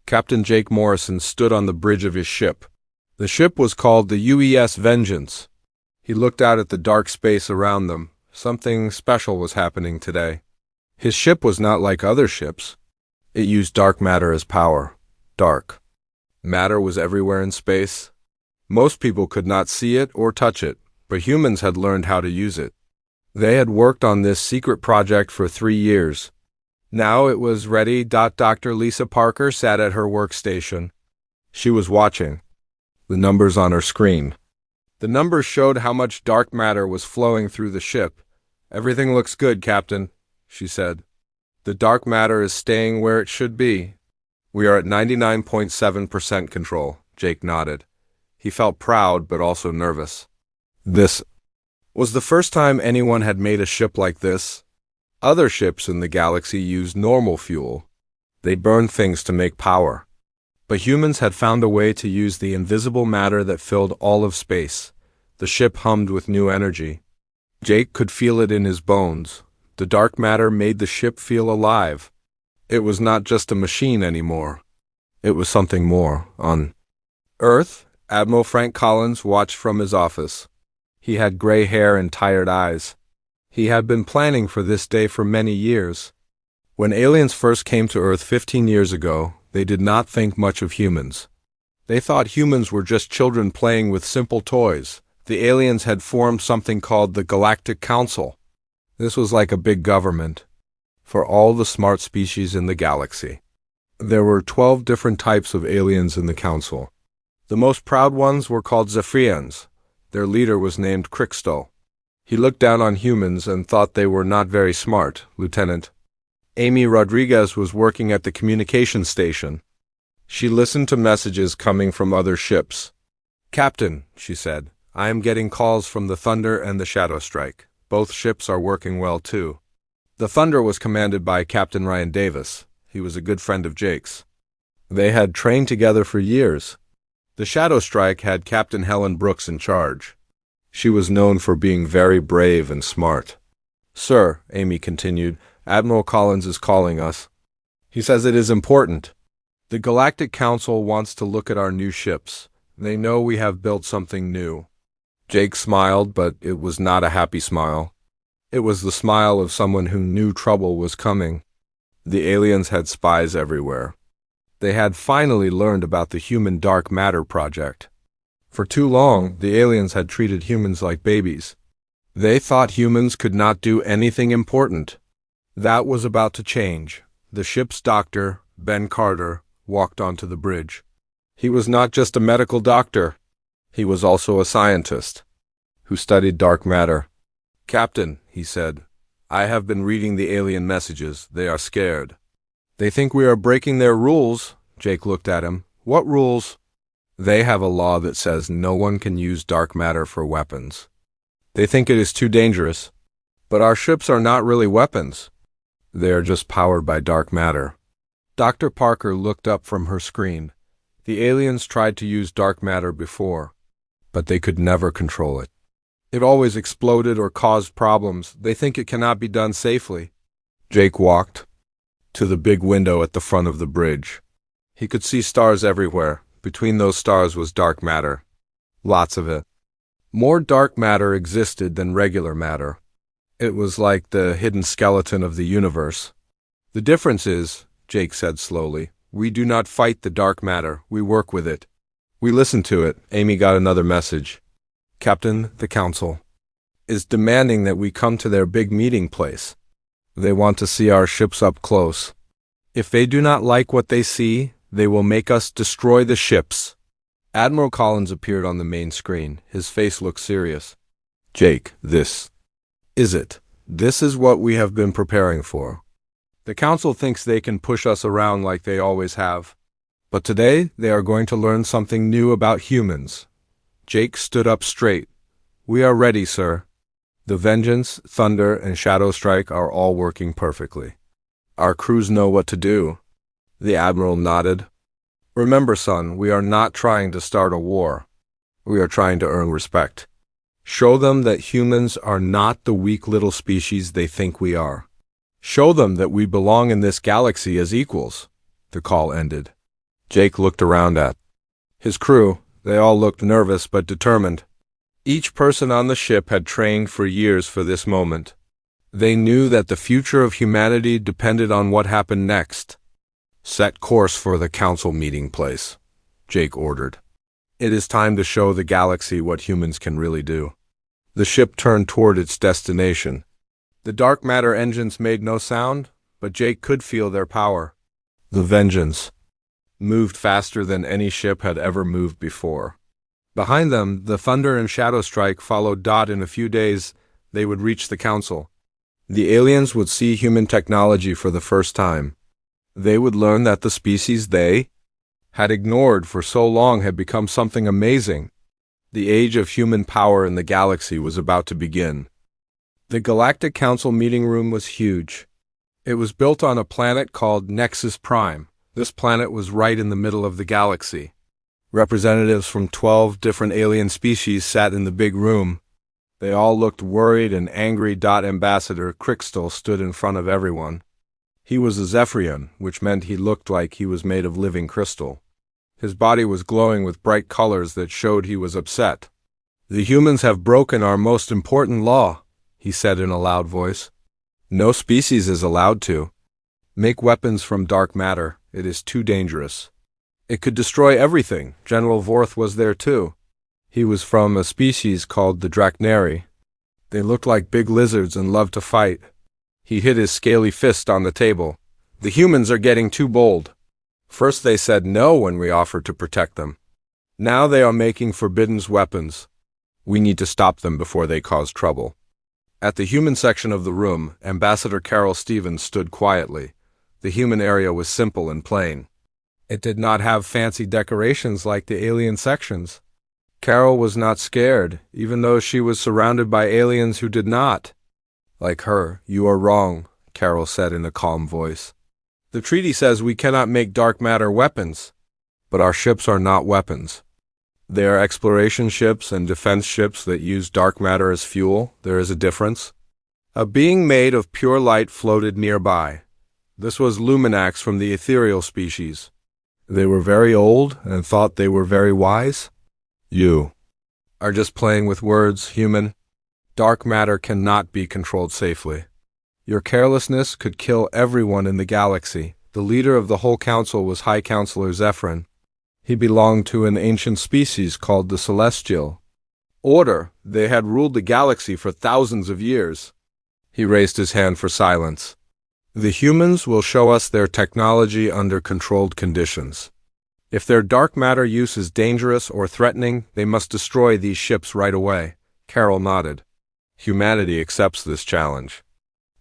Captain Jake Morrison stood on the bridge of his ship. The ship was called the UES Vengeance. He looked out at the dark space around them. Something special was happening today. His ship was not like other ships. It used dark matter as power. Dark matter was everywhere in space. Most people could not see it or touch it, but humans had learned how to use it. They had worked on this secret project for 3 years. Now it was ready. Dr. Lisa Parker sat at her workstation. She was watching the numbers on her screen. The numbers showed how much dark matter was flowing through the ship. "Everything looks good, Captain," she said. "The dark matter is staying where it should be." "We are at 99.7% control," Jake nodded. He felt proud but also nervous. This was the first time anyone had made a ship like this. Other ships in the galaxy used normal fuel. They burned things to make power. But humans had found a way to use the invisible matter that filled all of space. The ship hummed with new energy. Jake could feel it in his bones. The dark matter made the ship feel alive. It was not just a machine anymore. It was something more. On Earth, Admiral Frank Collins watched from his office. He had gray hair and tired eyes. He had been planning for this day for many years. When aliens first came to Earth 15 years ago, they did not think much of humans. They thought humans were just children playing with simple toys. The aliens had formed something called the Galactic Council. This was like a big government for all the smart species in the galaxy. There were 12 different types of aliens in the council. The most proud ones were called Zephyrians. Their leader was named Crystal. He looked down on humans and thought they were not very smart. Lieutenant Amy Rodriguez was working at the communication station. She listened to messages coming from other ships. "Captain," she said, "I am getting calls from the Thunder and the Shadow Strike. Both ships are working well too." The Thunder was commanded by Captain Ryan Davis. He was a good friend of Jake's. They had trained together for years. The Shadow Strike had Captain Helen Brooks in charge. She was known for being very brave and smart. "Sir," Amy continued, "Admiral Collins is calling us. He says it is important. The Galactic Council wants to look at our new ships. They know we have built something new." Jake smiled, but it was not a happy smile. It was the smile of someone who knew trouble was coming. The aliens had spies everywhere. They had finally learned about the Human Dark Matter Project. For too long, the aliens had treated humans like babies. They thought humans could not do anything important. That was about to change. The ship's doctor, Ben Carter, walked onto the bridge. He was not just a medical doctor. He was also a scientist who studied dark matter. "Captain," he said, "I have been reading the alien messages. They are scared. They think we are breaking their rules." Jake looked at him. "What rules?" "They have a law that says no one can use dark matter for weapons. They think it is too dangerous. But our ships are not really weapons. They are just powered by dark matter." Dr. Parker looked up from her screen. The aliens tried to use dark matter before, but they could never control it. It always exploded or caused problems. They think it cannot be done safely. Jake walked to the big window at the front of the bridge. He could see stars everywhere. Between those stars was dark matter. Lots of it. More dark matter existed than regular matter. It was like the hidden skeleton of the universe. "The difference is," Jake said slowly, "we do not fight the dark matter. We work with it. We listen to it." Amy got another message. "Captain, the Council is demanding that we come to their big meeting place. They want to see our ships up close. If they do not like what they see, they will make us destroy the ships." Admiral Collins appeared on the main screen. His face looked serious. "Jake, this is it. This is what we have been preparing for. The Council thinks they can push us around like they always have. But today, they are going to learn something new about humans." Jake stood up straight. "We are ready, sir. The Vengeance, Thunder, and Shadow Strike are all working perfectly. Our crews know what to do." The Admiral nodded. "Remember, son, we are not trying to start a war. We are trying to earn respect. Show them that humans are not the weak little species they think we are. Show them that we belong in this galaxy as equals." The call ended. Jake looked around at his crew. They all looked nervous but determined. Each person on the ship had trained for years for this moment. They knew that the future of humanity depended on what happened next. "Set course for the council meeting place," Jake ordered. "It is time to show the galaxy what humans can really do." The ship turned toward its destination. The dark matter engines made no sound, but Jake could feel their power. The Vengeance moved faster than any ship had ever moved before. Behind them, the Thunder and Shadow Strike followed. In a few days, they would reach the council. The aliens would see human technology for the first time. They would learn that the species they had ignored for so long had become something amazing. The age of human power in the galaxy was about to begin. The Galactic Council meeting room was huge. It was built on a planet called Nexus Prime. This planet was right in the middle of the galaxy. Representatives from 12 different alien species sat in the big room. They all looked worried and angry. Ambassador Crystal stood in front of everyone. He was a Zephyrian, which meant he looked like he was made of living crystal. His body was glowing with bright colors that showed he was upset. "The humans have broken our most important law," he said in a loud voice. "No species is allowed to make weapons from dark matter. It is too dangerous. It could destroy everything." General Vorth was there too. He was from a species called the Drachnari. They looked like big lizards and loved to fight. He hit his scaly fist on the table. "The humans are getting too bold. First they said no when we offered to protect them. Now they are making forbidden weapons. We need to stop them before they cause trouble." At the human section of the room, Ambassador Carol Stevens stood quietly. The human area was simple and plain. It did not have fancy decorations like the alien sections. Carol was not scared, even though she was surrounded by aliens who did not. Like her, "You are wrong," Carol said in a calm voice. "The treaty says we cannot make dark matter weapons. But our ships are not weapons. They are exploration ships and defense ships that use dark matter as fuel. There is a difference." A being made of pure light floated nearby. This was Luminax from the ethereal species. They were very old and thought they were very wise. "You are just playing with words, human. Dark matter cannot be controlled safely. Your carelessness could kill everyone in the galaxy." The leader of the whole council was High Counselor Zephyrin. He belonged to an ancient species called the Celestial Order. They had ruled the galaxy for thousands of years. He raised his hand for silence. "The humans will show us their technology under controlled conditions. If their dark matter use is dangerous or threatening, they must destroy these ships right away." Carol nodded. "Humanity accepts this challenge.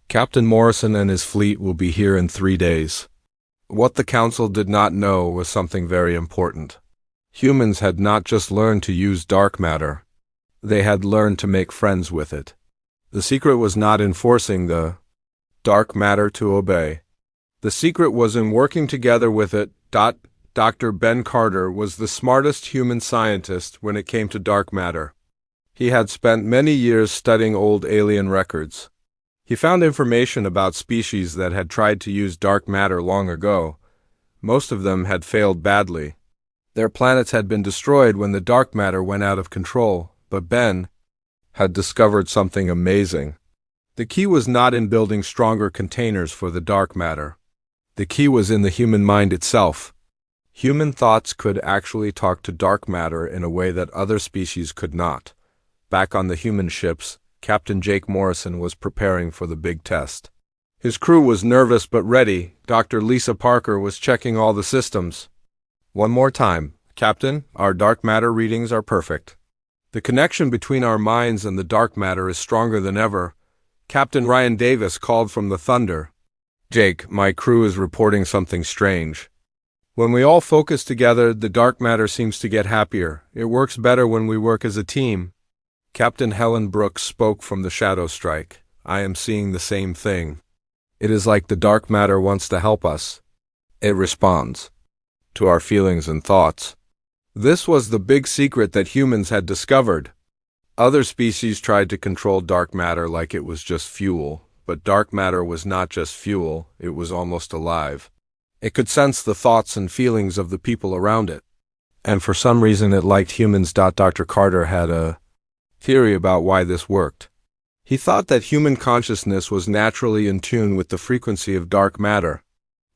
Captain Morrison and his fleet will be here in 3 days." What the council did not know was something very important. Humans had not just learned to use dark matter. They had learned to make friends with it. The secret was not in forcing the dark matter to obey. The secret was in working together with it. Dr. Ben Carter was the smartest human scientist when it came to dark matter. He had spent many years studying old alien records. He found information about species that had tried to use dark matter long ago. Most of them had failed badly. Their planets had been destroyed when the dark matter went out of control, but Ben had discovered something amazing. The key was not in building stronger containers for the dark matter. The key was in the human mind itself. Human thoughts could actually talk to dark matter in a way that other species could not. Back on the human ships, Captain Jake Morrison was preparing for the big test. His crew was nervous but ready. Dr. Lisa Parker was checking all the systems. "One more time, Captain, our dark matter readings are perfect. The connection between our minds and the dark matter is stronger than ever." Captain Ryan Davis called from the Thunder. "Jake, my crew is reporting something strange. When we all focus together, the dark matter seems to get happier. It works better when we work as a team." Captain Helen Brooks spoke from the Shadow Strike. "I am seeing the same thing. It is like the dark matter wants to help us. It responds to our feelings and thoughts." This was the big secret that humans had discovered. Other species tried to control dark matter like it was just fuel, but dark matter was not just fuel, it was almost alive. It could sense the thoughts and feelings of the people around it. And for some reason it liked humans. Dr. Carter had a theory about why this worked. He thought that human consciousness was naturally in tune with the frequency of dark matter.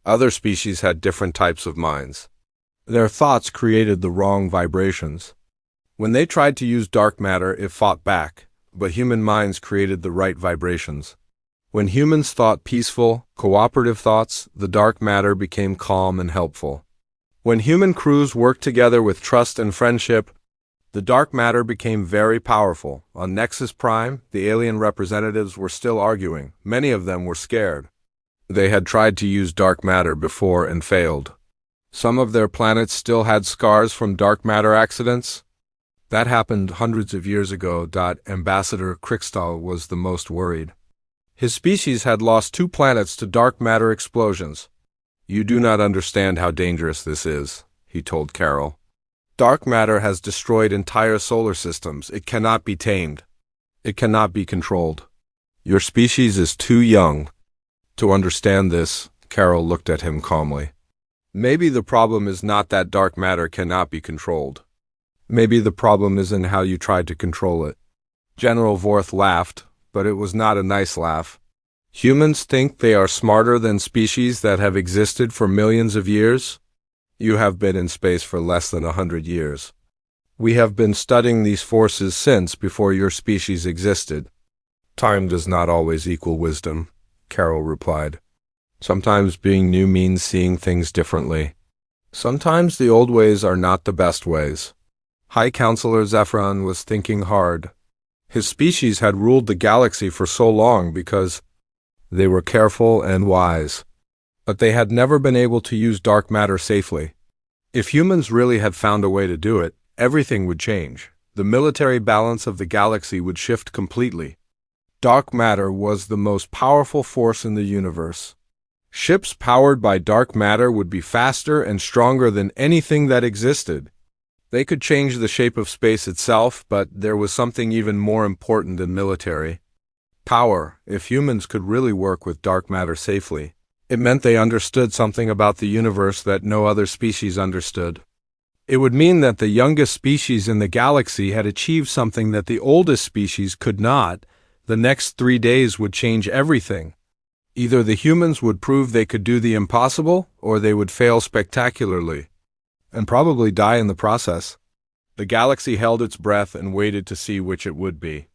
Other species had different types of minds. Their thoughts created the wrong vibrations. When they tried to use dark matter, it fought back, but human minds created the right vibrations. When humans thought peaceful, cooperative thoughts, the dark matter became calm and helpful. When human crews worked together with trust and friendship, the dark matter became very powerful. On Nexus Prime, the alien representatives were still arguing. Many of them were scared. They had tried to use dark matter before and failed. Some of their planets still had scars from dark matter accidents. That happened hundreds of years ago. Ambassador Krikstal was the most worried. His species had lost 2 planets to dark matter explosions. "You do not understand how dangerous this is," he told Carol. "Dark matter has destroyed entire solar systems. It cannot be tamed. It cannot be controlled. Your species is too young to understand this." Carol looked at him calmly. "Maybe the problem is not that dark matter cannot be controlled. Maybe the problem is in how you tried to control it." General Vorth laughed, but it was not a nice laugh. "Humans think they are smarter than species that have existed for millions of years? You have been in space for less than 100 years. We have been studying these forces since before your species existed." "Time does not always equal wisdom," Carol replied. "Sometimes being new means seeing things differently. Sometimes the old ways are not the best ways." High Counselor Zephyron was thinking hard. His species had ruled the galaxy for so long because they were careful and wise. But they had never been able to use dark matter safely. If humans really had found a way to do it, everything would change. The military balance of the galaxy would shift completely. Dark matter was the most powerful force in the universe. Ships powered by dark matter would be faster and stronger than anything that existed. They could change the shape of space itself, but there was something even more important than military power. If humans could really work with dark matter safely, it meant they understood something about the universe that no other species understood. It would mean that the youngest species in the galaxy had achieved something that the oldest species could not. The next 3 days would change everything. Either the humans would prove they could do the impossible, or they would fail spectacularly, and probably die in the process. The galaxy held its breath and waited to see which it would be.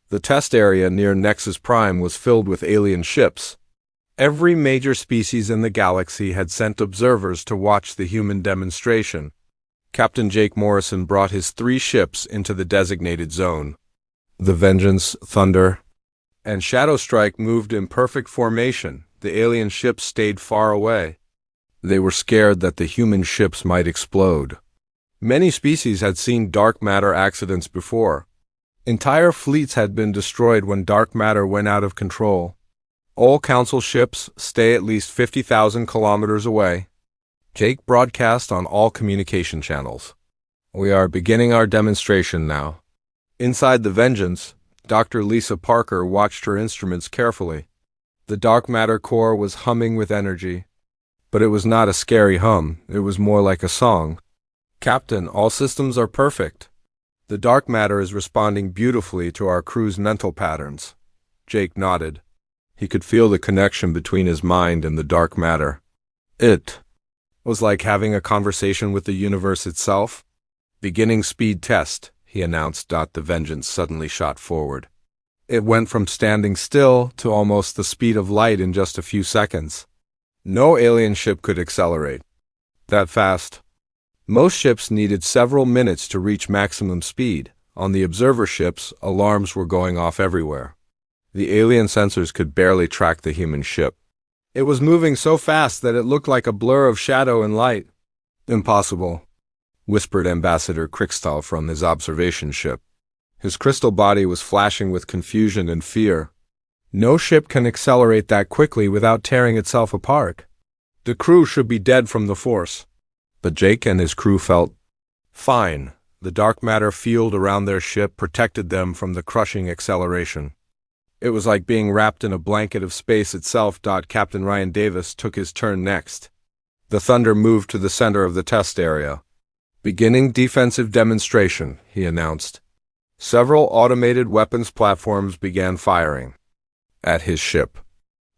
The test area near Nexus Prime was filled with alien ships. Every major species in the galaxy had sent observers to watch the human demonstration. Captain Jake Morrison brought his 3 ships into the designated zone. The Vengeance, Thunder, and Shadow Strike moved in perfect formation. The alien ships stayed far away. They were scared that the human ships might explode. Many species had seen dark matter accidents before. Entire fleets had been destroyed when dark matter went out of control. All Council ships stay at least 50,000 kilometers away. Jake broadcast on all communication channels. "We are beginning our demonstration now." Inside the Vengeance, Dr. Lisa Parker watched her instruments carefully. The dark matter core was humming with energy. But it was not a scary hum, it was more like a song. "Captain, all systems are perfect. The dark matter is responding beautifully to our crew's mental patterns." Jake nodded. He could feel the connection between his mind and the dark matter. It was like having a conversation with the universe itself. "Beginning speed test," he announced. The Vengeance suddenly shot forward. It went from standing still to almost the speed of light in just a few seconds. No alien ship could accelerate that fast. Most ships needed several minutes to reach maximum speed. On the observer ships, alarms were going off everywhere. The alien sensors could barely track the human ship. It was moving so fast that it looked like a blur of shadow and light. "Impossible," whispered Ambassador Krikstal from his observation ship. His crystal body was flashing with confusion and fear. "No ship can accelerate that quickly without tearing itself apart. The crew should be dead from the force." But Jake and his crew felt fine. The dark matter field around their ship protected them from the crushing acceleration. It was like being wrapped in a blanket of space itself. Captain Ryan Davis took his turn next. The Thunder moved to the center of the test area. Beginning defensive demonstration, he announced. Several automated weapons platforms began firing at his ship.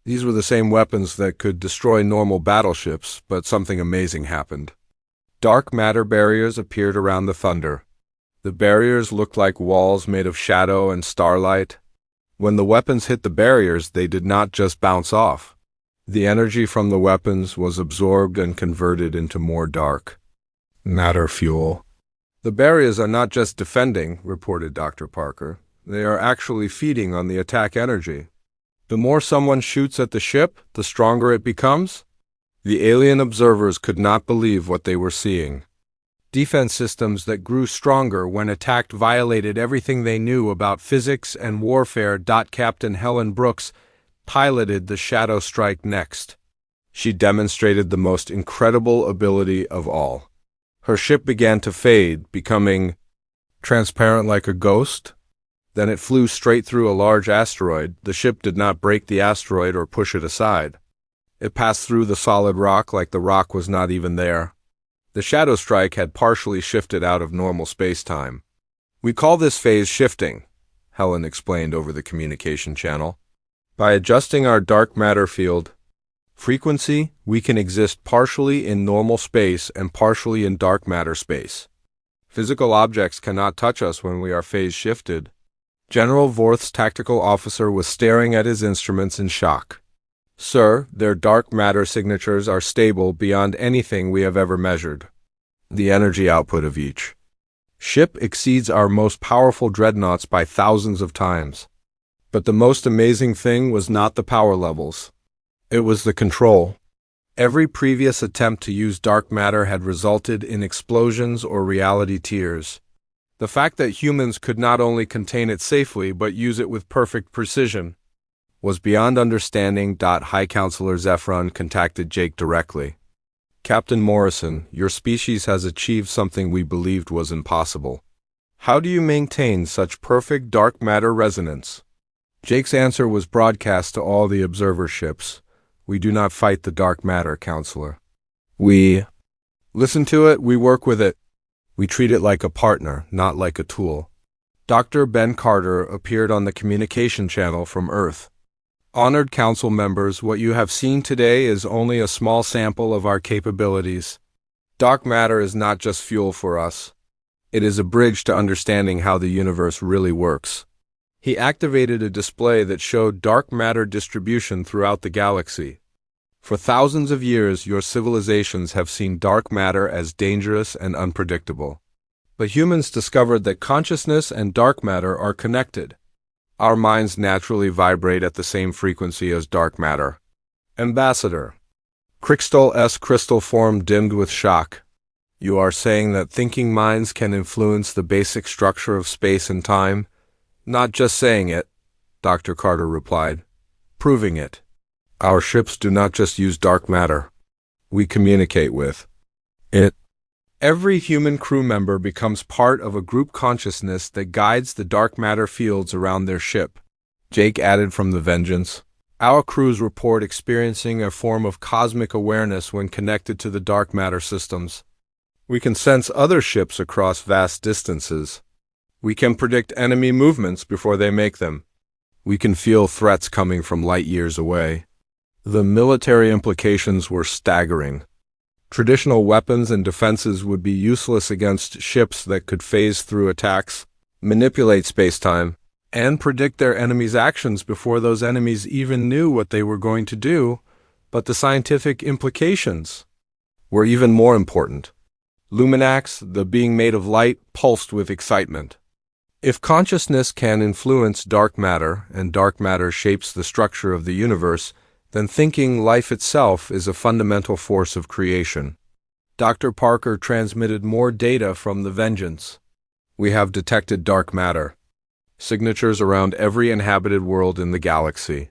These were the same weapons that could destroy normal battleships, but something amazing happened. Dark matter barriers appeared around the Thunder. The barriers looked like walls made of shadow and starlight. When the weapons hit the barriers, they did not just bounce off. The energy from the weapons was absorbed and converted into more dark matter fuel. The barriers are not just defending, reported Dr. Parker. They are actually feeding on the attack energy. The more someone shoots at the ship, the stronger it becomes. The alien observers could not believe what they were seeing. Defense systems that grew stronger when attacked violated everything they knew about physics and warfare. Captain Helen Brooks piloted the Shadow Strike next. She demonstrated the most incredible ability of all. Her ship began to fade, becoming transparent like a ghost. Then it flew straight through a large asteroid. The ship did not break the asteroid or push it aside. It passed through the solid rock like the rock was not even there. The Shadow Strike had partially shifted out of normal space-time. We call this phase shifting, Helen explained over the communication channel. By adjusting our dark matter field frequency, we can exist partially in normal space and partially in dark matter space. Physical objects cannot touch us when we are phase shifted. General Vorth's tactical officer was staring at his instruments in shock. Sir, their dark matter signatures are stable beyond anything we have ever measured. The energy output of each ship exceeds our most powerful dreadnoughts by thousands of times. But the most amazing thing was not the power levels. It was the control. Every previous attempt to use dark matter had resulted in explosions or reality tears. The fact that humans could not only contain it safely but use it with perfect precision was beyond understanding. High Counselor Zephron contacted Jake directly. Captain Morrison, your species has achieved something we believed was impossible. How do you maintain such perfect dark matter resonance? Jake's answer was broadcast to all the observer ships. We do not fight the dark matter, Counselor. We listen to it, we work with it. We treat it like a partner, not like a tool. Dr. Ben Carter appeared on the communication channel from Earth. Honored Council members, what you have seen today is only a small sample of our capabilities. Dark matter is not just fuel for us. It is a bridge to understanding how the universe really works. He activated a display that showed dark matter distribution throughout the galaxy. For thousands of years, your civilizations have seen dark matter as dangerous and unpredictable. But humans discovered that consciousness and dark matter are connected. Our minds naturally vibrate at the same frequency as dark matter. Ambassador. Crystal's crystal form dimmed with shock. You are saying that thinking minds can influence the basic structure of space and time? Not just saying it, Dr. Carter replied. Proving it. Our ships do not just use dark matter. We communicate with it. Every human crew member becomes part of a group consciousness that guides the dark matter fields around their ship. Jake added from the Vengeance. Our crews report experiencing a form of cosmic awareness when connected to the dark matter systems. We can sense other ships across vast distances. We can predict enemy movements before they make them. We can feel threats coming from light years away. The military implications were staggering. Traditional weapons and defenses would be useless against ships that could phase through attacks, manipulate space-time, and predict their enemies' actions before those enemies even knew what they were going to do. But the scientific implications were even more important. Luminax, the being made of light, pulsed with excitement. If consciousness can influence dark matter, and dark matter shapes the structure of the universe, then thinking life itself is a fundamental force of creation. Dr. Parker transmitted more data from the Vengeance. We have detected dark matter signatures around every inhabited world in the galaxy.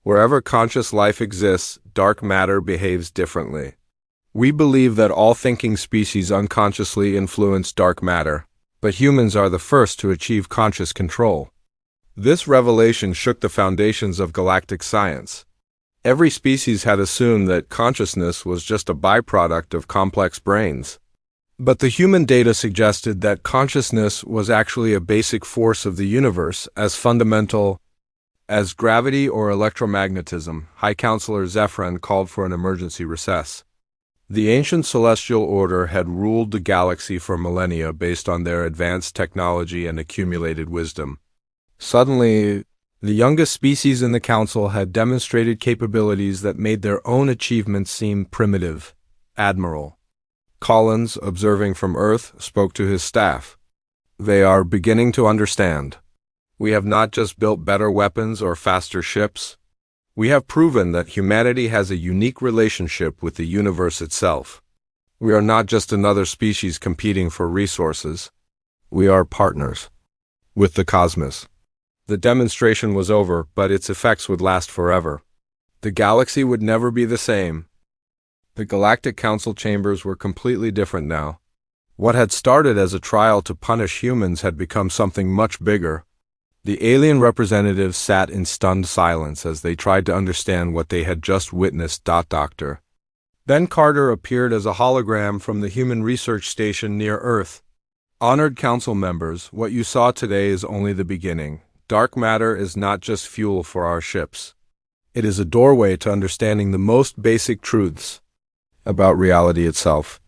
Wherever conscious life exists, dark matter behaves differently. We believe that all thinking species unconsciously influence dark matter, but humans are the first to achieve conscious control. This revelation shook the foundations of galactic science. Every species had assumed that consciousness was just a byproduct of complex brains. But the human data suggested that consciousness was actually a basic force of the universe, as fundamental as gravity or electromagnetism. High Counselor Zephyrin called for an emergency recess. The ancient celestial order had ruled the galaxy for millennia based on their advanced technology and accumulated wisdom. Suddenly, the youngest species in the council had demonstrated capabilities that made their own achievements seem primitive. Admiral Collins, observing from Earth, spoke to his staff. They are beginning to understand. We have not just built better weapons or faster ships. We have proven that humanity has a unique relationship with the universe itself. We are not just another species competing for resources. We are partners with the cosmos. The demonstration was over, but its effects would last forever. The galaxy would never be the same. The Galactic Council chambers were completely different now. What had started as a trial to punish humans had become something much bigger. The alien representatives sat in stunned silence as they tried to understand what they had just witnessed. Doctor Ben Carter appeared as a hologram from the human research station near Earth. Honored council members, what you saw today is only the beginning. Dark matter is not just fuel for our ships. It is a doorway to understanding the most basic truths about reality itself.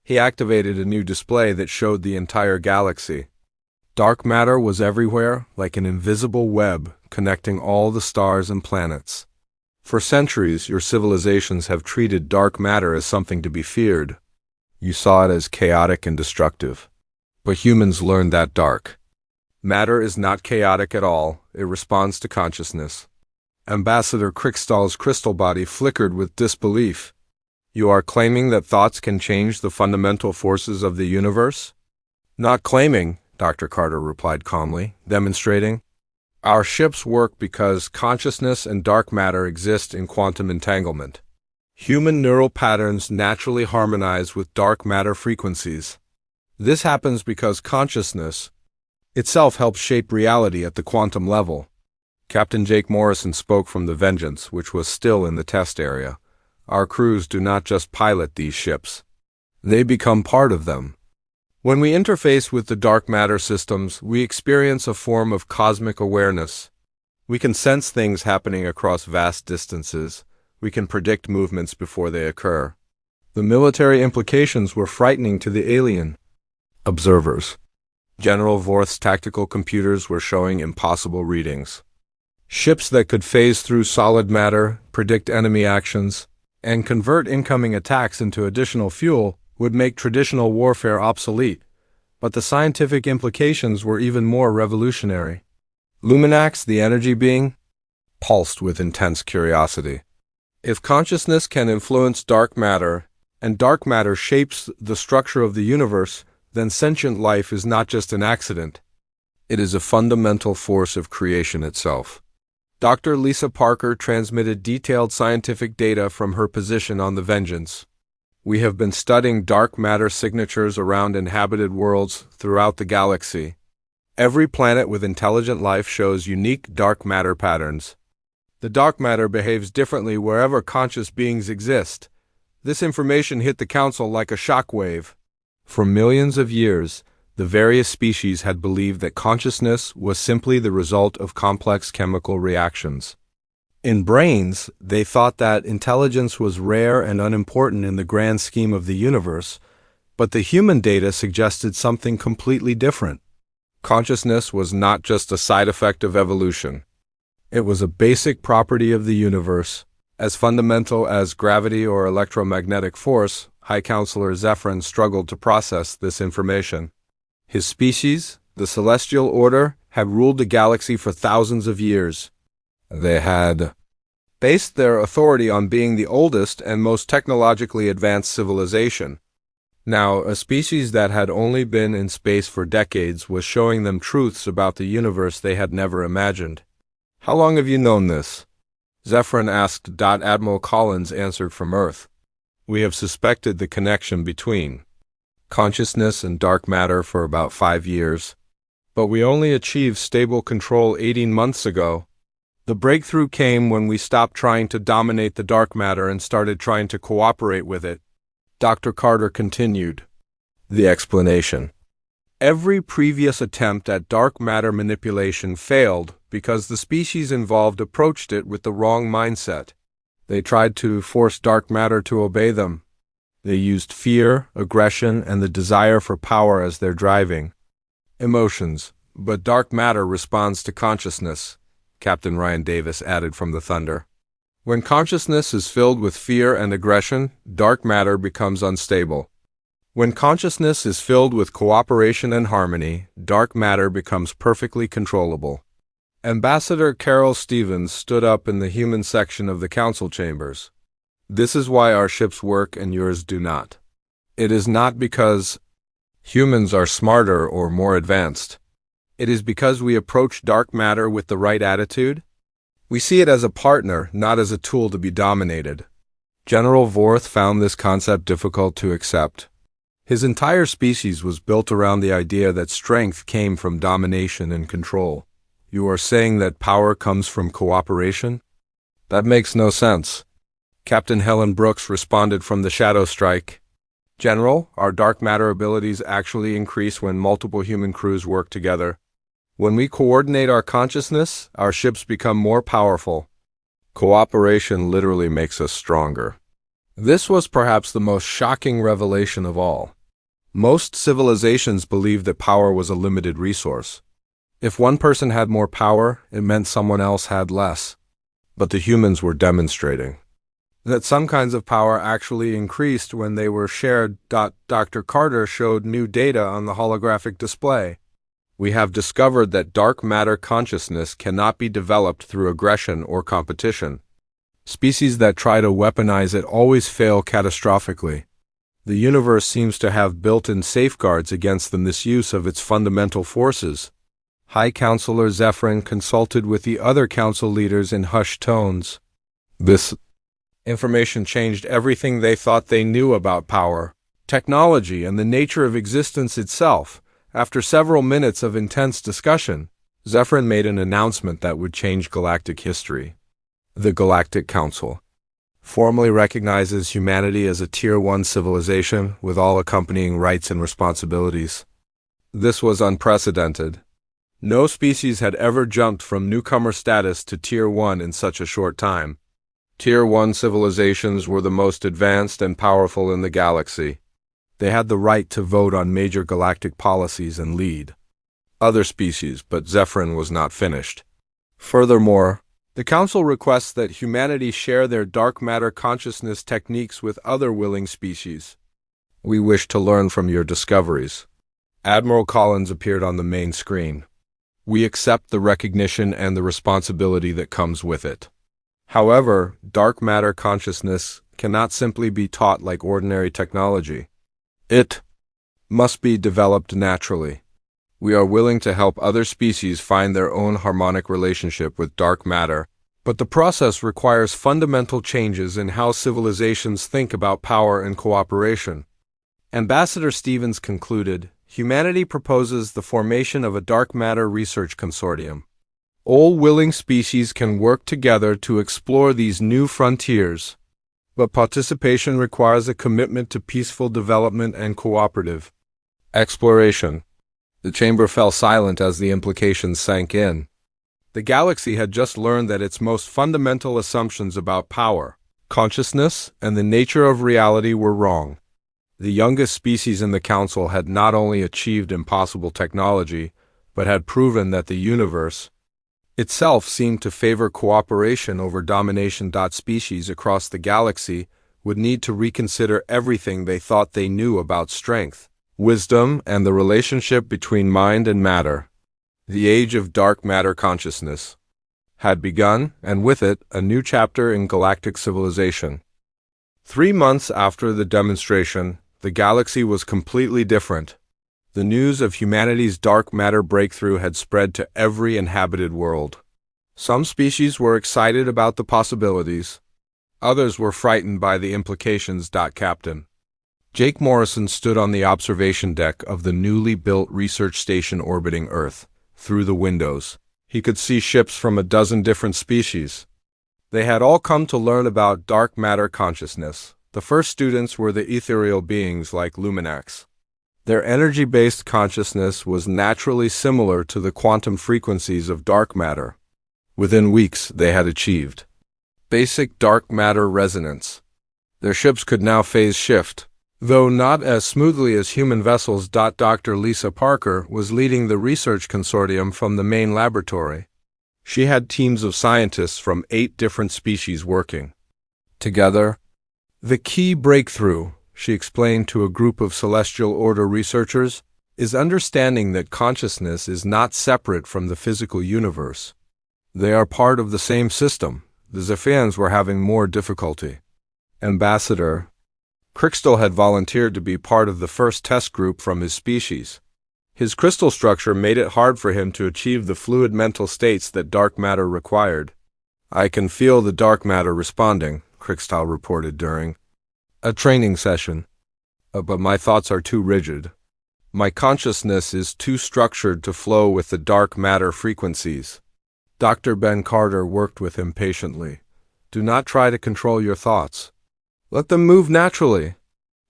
He activated a new display that showed the entire galaxy. Dark matter was everywhere, like an invisible web connecting all the stars and planets. For centuries, your civilizations have treated dark matter as something to be feared. You saw it as chaotic and destructive. But humans learned that dark matter is not chaotic at all. It responds to consciousness. Ambassador Crickstall's crystal body flickered with disbelief. You are claiming that thoughts can change the fundamental forces of the universe? Not claiming, Dr. Carter replied calmly, demonstrating. Our ships work because consciousness and dark matter exist in quantum entanglement. Human neural patterns naturally harmonize with dark matter frequencies. This happens because consciousness itself helps shape reality at the quantum level. Captain Jake Morrison spoke from the Vengeance, which was still in the test area. Our crews do not just pilot these ships. They become part of them. When we interface with the dark matter systems, we experience a form of cosmic awareness. We can sense things happening across vast distances. We can predict movements before they occur. The military implications were frightening to the alien observers. General Vorth's tactical computers were showing impossible readings. Ships that could phase through solid matter, predict enemy actions, and convert incoming attacks into additional fuel would make traditional warfare obsolete, but the scientific implications were even more revolutionary. Luminax, the energy being, pulsed with intense curiosity. If consciousness can influence dark matter, and dark matter shapes the structure of the universe, then sentient life is not just an accident. It is a fundamental force of creation itself. Dr. Lisa Parker transmitted detailed scientific data from her position on the Vengeance. We have been studying dark matter signatures around inhabited worlds throughout the galaxy. Every planet with intelligent life shows unique dark matter patterns. The dark matter behaves differently wherever conscious beings exist. This information hit the Council like a shockwave. For millions of years, the various species had believed that consciousness was simply the result of complex chemical reactions. In brains, they thought that intelligence was rare and unimportant in the grand scheme of the universe, but the human data suggested something completely different. Consciousness was not just a side effect of evolution. It was a basic property of the universe, as fundamental as gravity or electromagnetic force. High Counselor Zephyrin struggled to process this information. His species, the Celestial Order, had ruled the galaxy for thousands of years. They had based their authority on being the oldest and most technologically advanced civilization. Now, a species that had only been in space for decades was showing them truths about the universe they had never imagined. How long have you known this? Zephyrin asked. Admiral Collins answered from Earth. We have suspected the connection between consciousness and dark matter for about 5 years, but we only achieved stable control 18 months ago. The breakthrough came when we stopped trying to dominate the dark matter and started trying to cooperate with it. Dr. Carter continued. The explanation. Every previous attempt at dark matter manipulation failed because the species involved approached it with the wrong mindset. They tried to force dark matter to obey them. They used fear, aggression, and the desire for power as their driving emotions. But dark matter responds to consciousness, Captain Ryan Davis added from the Thunder. When consciousness is filled with fear and aggression, dark matter becomes unstable. When consciousness is filled with cooperation and harmony, dark matter becomes perfectly controllable. Ambassador Carol Stevens stood up in the human section of the council chambers. This is why our ships work and yours do not. It is not because humans are smarter or more advanced. It is because we approach dark matter with the right attitude. We see it as a partner, not as a tool to be dominated. General Vorth found this concept difficult to accept. His entire species was built around the idea that strength came from domination and control. You are saying that power comes from cooperation? That makes no sense. Captain Helen Brooks responded from the Shadow Strike. General, our dark matter abilities actually increase when multiple human crews work together. When we coordinate our consciousness, our ships become more powerful. Cooperation literally makes us stronger. This was perhaps the most shocking revelation of all. Most civilizations believed that power was a limited resource. If one person had more power, it meant someone else had less. But the humans were demonstrating that some kinds of power actually increased when they were shared. Dr. Carter showed new data on the holographic display. We have discovered that dark matter consciousness cannot be developed through aggression or competition. Species that try to weaponize it always fail catastrophically. The universe seems to have built-in safeguards against the misuse of its fundamental forces. High Counselor Zephyrin consulted with the other council leaders in hushed tones. This information changed everything they thought they knew about power, technology, and the nature of existence itself. After several minutes of intense discussion, Zephyrin made an announcement that would change galactic history. The Galactic Council formally recognizes humanity as a Tier 1 civilization with all accompanying rights and responsibilities. This was unprecedented. No species had ever jumped from newcomer status to Tier 1 in such a short time. Tier 1 civilizations were the most advanced and powerful in the galaxy. They had the right to vote on major galactic policies and lead other species, but Zephyrin was not finished. Furthermore, the Council requests that humanity share their dark matter consciousness techniques with other willing species. We wish to learn from your discoveries. Admiral Collins appeared on the main screen. We accept the recognition and the responsibility that comes with it. However, dark matter consciousness cannot simply be taught like ordinary technology. It must be developed naturally. We are willing to help other species find their own harmonic relationship with dark matter, but the process requires fundamental changes in how civilizations think about power and cooperation. Ambassador Stevens concluded, humanity proposes the formation of a dark matter research consortium. All willing species can work together to explore these new frontiers, but participation requires a commitment to peaceful development and cooperative exploration. The chamber fell silent as the implications sank in. The galaxy had just learned that its most fundamental assumptions about power, consciousness, and the nature of reality were wrong. The youngest species in the Council had not only achieved impossible technology, but had proven that the universe itself seemed to favor cooperation over domination. Species across the galaxy would need to reconsider everything they thought they knew about strength, wisdom, and the relationship between mind and matter. The age of dark matter consciousness had begun, and with it, a new chapter in galactic civilization. 3 months after the demonstration, the galaxy was completely different. The news of humanity's dark matter breakthrough had spread to every inhabited world. Some species were excited about the possibilities. Others were frightened by the implications. Captain Jake Morrison stood on the observation deck of the newly built research station orbiting Earth. Through the windows, He could see ships from a dozen different species. They had all come to learn about dark matter consciousness. The first students were the ethereal beings like Luminax. Their energy-based consciousness was naturally similar to the quantum frequencies of dark matter. Within weeks, they had achieved basic dark matter resonance. Their ships could now phase shift, though not as smoothly as human vessels. Dr. Lisa Parker was leading the research consortium from the main laboratory. She had teams of scientists from 8 different species working together. The key breakthrough, she explained to a group of Celestial Order researchers, is understanding that consciousness is not separate from the physical universe. They are part of the same system. The Zephians were having more difficulty. Ambassador Crystal had volunteered to be part of the first test group from his species. His crystal structure made it hard for him to achieve the fluid mental states that dark matter required. "I can feel the dark matter responding," Crystal reported during a training session. But my thoughts are too rigid. My consciousness is too structured to flow with the dark matter frequencies." Dr. Ben Carter worked with him patiently. "Do not try to control your thoughts. Let them move naturally.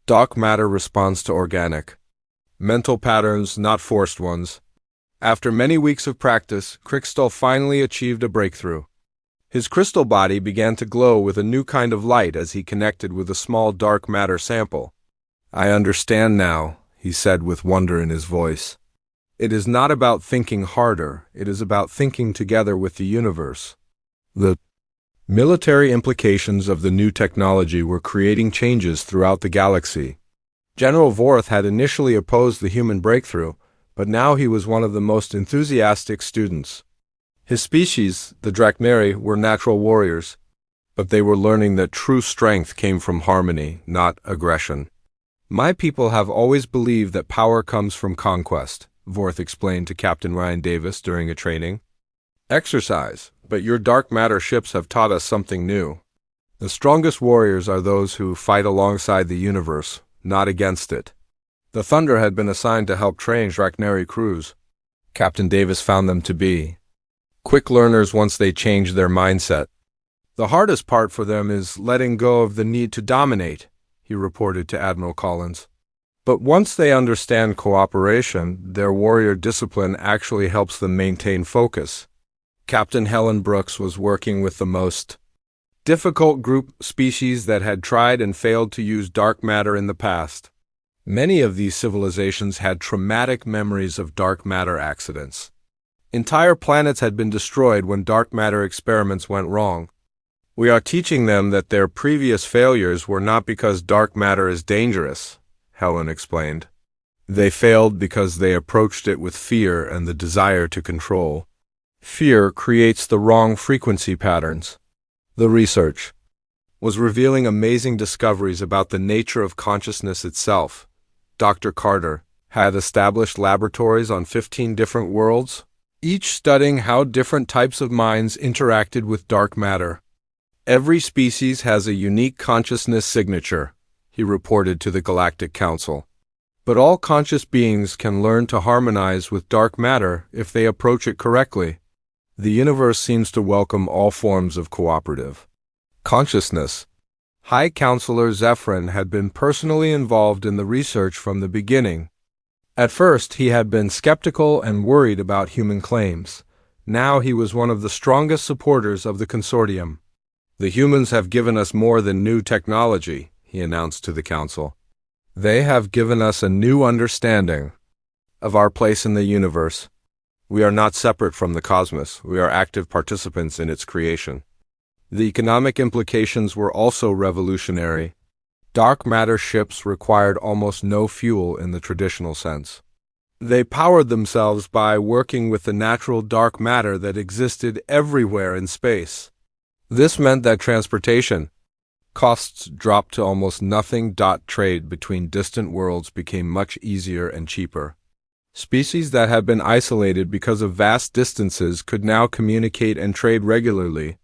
Dark matter responds to organic mental patterns, not forced ones." After many weeks of practice, Crystal finally achieved a breakthrough. His crystal body began to glow with a new kind of light as he connected with a small dark matter sample. "I understand now," he said with wonder in his voice. "It is not about thinking harder, it is about thinking together with the universe." The military implications of the new technology were creating changes throughout the galaxy. General Vorth had initially opposed the human breakthrough, but now he was one of the most enthusiastic students. His species, the Drachneri, were natural warriors, but they were learning that true strength came from harmony, not aggression. "My people have always believed that power comes from conquest," Vorth explained to Captain Ryan Davis during a training exercise, "but your dark matter ships have taught us something new. The strongest warriors are those who fight alongside the universe, not against it." The Thunder had been assigned to help train Drachneri crews. Captain Davis found them to be quick learners once they changed their mindset. "The hardest part for them is letting go of the need to dominate," he reported to Admiral Collins. "But once they understand cooperation, their warrior discipline actually helps them maintain focus." Captain Helen Brooks was working with the most difficult group species that had tried and failed to use dark matter in the past. Many of these civilizations had traumatic memories of dark matter accidents. Entire planets had been destroyed when dark matter experiments went wrong. "We are teaching them that their previous failures were not because dark matter is dangerous," Helen explained. "They failed because they approached it with fear and the desire to control. Fear creates the wrong frequency patterns." The research was revealing amazing discoveries about the nature of consciousness itself. Dr. Carter had established laboratories on 15 different worlds, each studying how different types of minds interacted with dark matter. "Every species has a unique consciousness signature," he reported to the Galactic Council. "But all conscious beings can learn to harmonize with dark matter if they approach it correctly. The universe seems to welcome all forms of cooperative consciousness." High Counselor Zephyrin had been personally involved in the research from the beginning. At first, he had been skeptical and worried about human claims. Now he was one of the strongest supporters of the consortium. "The humans have given us more than new technology," he announced to the council. "They have given us a new understanding of our place in the universe. We are not separate from the cosmos. We are active participants in its creation." The economic implications were also revolutionary. Dark matter ships required almost no fuel in the traditional sense. They powered themselves by working with the natural dark matter that existed everywhere in space. This meant that transportation costs dropped to almost nothing. Trade between distant worlds became much easier and cheaper. Species that had been isolated because of vast distances could now communicate and trade regularly.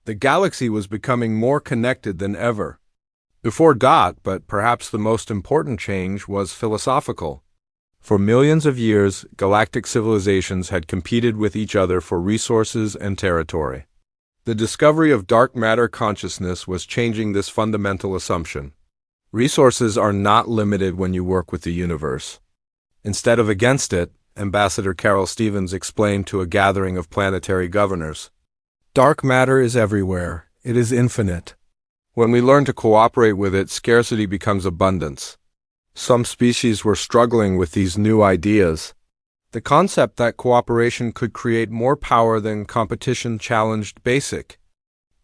The galaxy was becoming more connected than ever. But perhaps the most important change was philosophical. For millions of years, galactic civilizations had competed with each other for resources and territory. The discovery of dark matter consciousness was changing this fundamental assumption. Resources are not limited when you work with the universe. Instead of against it, Ambassador Carol Stevens explained to a gathering of planetary governors. Dark matter is everywhere. It is infinite. When we learn to cooperate with it, scarcity becomes abundance. Some species were struggling with these new ideas. The concept that cooperation could create more power than competition challenged basic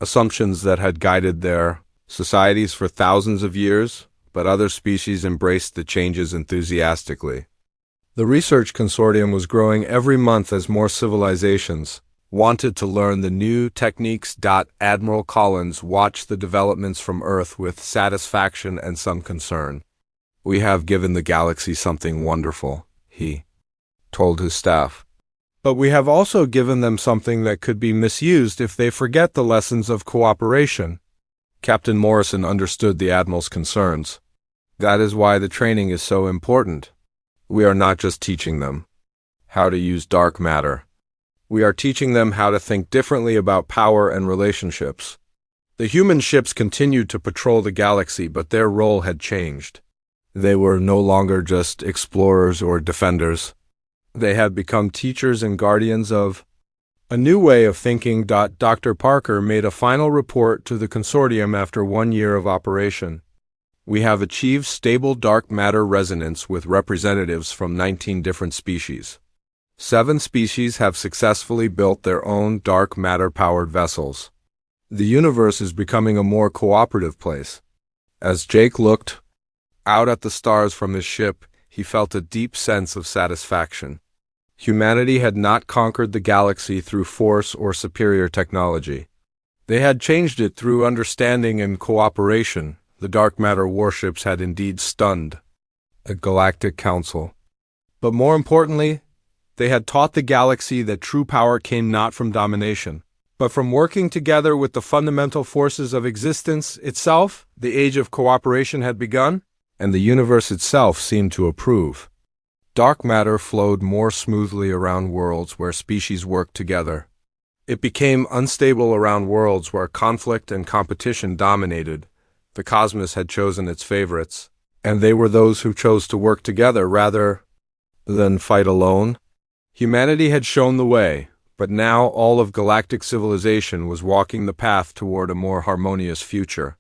assumptions that had guided their societies for thousands of years, but other species embraced the changes enthusiastically. The research consortium was growing every month as more civilizations wanted to learn the new techniques. Admiral Collins watched the developments from Earth with satisfaction and some concern. "We have given the galaxy something wonderful," he told his staff. "But we have also given them something that could be misused if they forget the lessons of cooperation." Captain Morrison understood the Admiral's concerns. "That is why the training is so important. We are not just teaching them how to use dark matter. We are teaching them how to think differently about power and relationships." The human ships continued to patrol the galaxy, but their role had changed. They were no longer just explorers or defenders. They had become teachers and guardians of a new way of thinking. Dr. Parker made a final report to the consortium after 1 year of operation. "We have achieved stable dark matter resonance with representatives from 19 different species. 7 species have successfully built their own dark matter-powered vessels. The universe is becoming a more cooperative place." As Jake looked out at the stars from his ship, he felt a deep sense of satisfaction. Humanity had not conquered the galaxy through force or superior technology. They had changed it through understanding and cooperation. The dark matter warships had indeed stunned a galactic council. But more importantly, they had taught the galaxy that true power came not from domination, but from working together with the fundamental forces of existence itself. The age of cooperation had begun, and the universe itself seemed to approve. Dark matter flowed more smoothly around worlds where species worked together. It became unstable around worlds where conflict and competition dominated. The cosmos had chosen its favorites, and they were those who chose to work together rather than fight alone. Humanity had shown the way, but now all of galactic civilization was walking the path toward a more harmonious future.